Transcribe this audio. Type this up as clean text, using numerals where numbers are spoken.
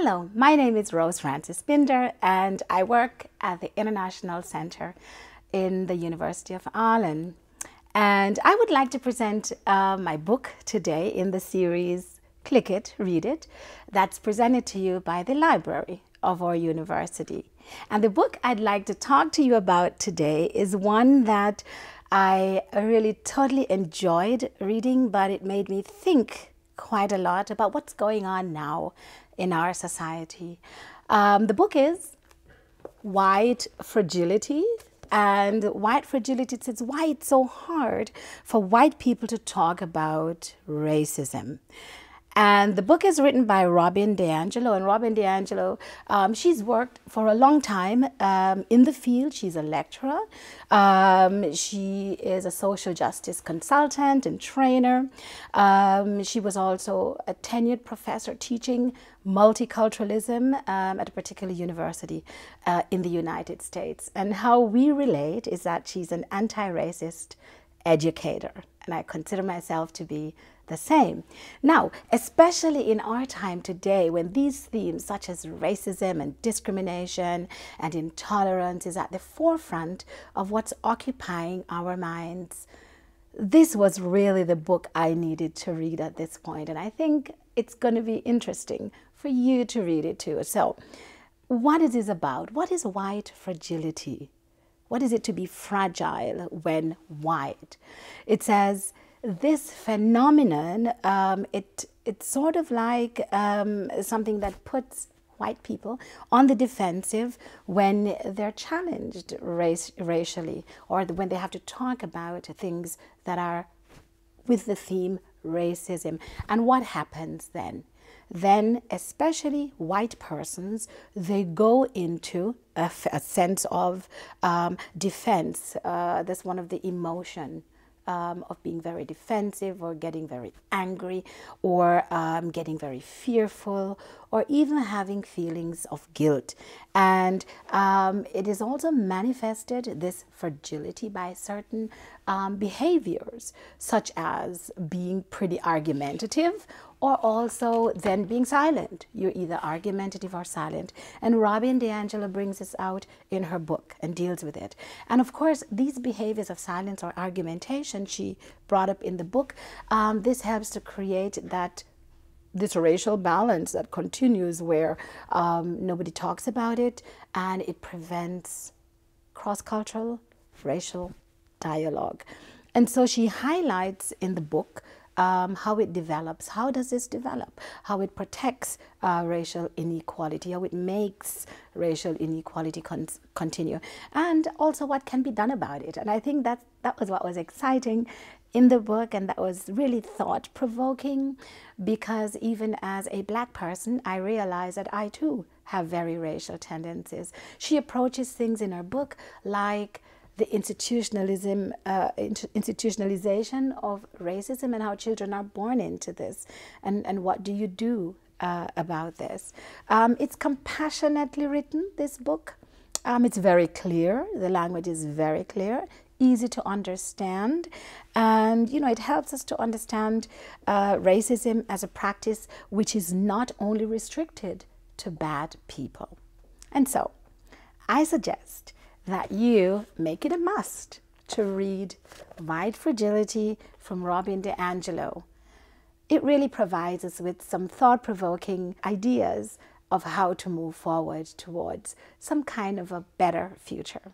Hello, my name is Rose Franics-Binder and I work at the International Center in the University of Aalen. And I would like to present my book today in the series Click It, Read It, that's presented to you by the library of our university. And the book I'd like to talk to you about today is one that I really totally enjoyed reading, but it made me think quite a lot about what's going on now in our society. The book is White Fragility. And white fragility says why it's so hard for white people to talk about racism. And the book is written by Diangelo. And Diangelo, she's worked for a long time in the field. She's a lecturer. She is a social justice consultant and trainer. She was also a tenured professor teaching multiculturalism at a particular university in the United States. And how we relate is that she's an anti-racist educator. And I consider myself to be the same. Now, especially in our time today, when these themes such as racism and discrimination and intolerance is at the forefront of what's occupying our minds, this was really the book I needed to read at this point. And I think it's going to be interesting for you to read it too. So, what is this about? What is white fragility? What is it to be fragile when white? It says, this phenomenon, it's sort of like something that puts white people on the defensive when they're challenged racially, or when they have to talk about things that are with the theme racism. And what happens then? Then, especially white persons, they go into a sense of defense. That's one of the emotion. Of being very defensive or getting very angry or getting very fearful or even having feelings of guilt. And it is also manifested, this fragility, by certain behaviors, such as being pretty argumentative or also then being silent. You're either argumentative or silent. And Diangelo brings this out in her book and deals with it. And of course, these behaviors of silence or argumentation she brought up in the book, this helps to create this racial balance that continues where nobody talks about it, and it prevents cross-cultural racial dialogue. And so she highlights in the book how it develops. How does this develop? How it protects racial inequality, how it makes racial inequality continue, and also what can be done about it. And I think that was what was exciting in the book, and that was really thought-provoking, because even as a Black person, I realized that I too have very racial tendencies. She approaches things in her book like the institutionalization of racism and how children are born into this, and what do you do about this. It's compassionately written, this book. It's very clear. The language is very clear, easy to understand, and it helps us to understand racism as a practice which is not only restricted to bad people. And so I suggest that you make it a must to read White Fragility from Diangelo. It really provides us with some thought-provoking ideas of how to move forward towards some kind of a better future.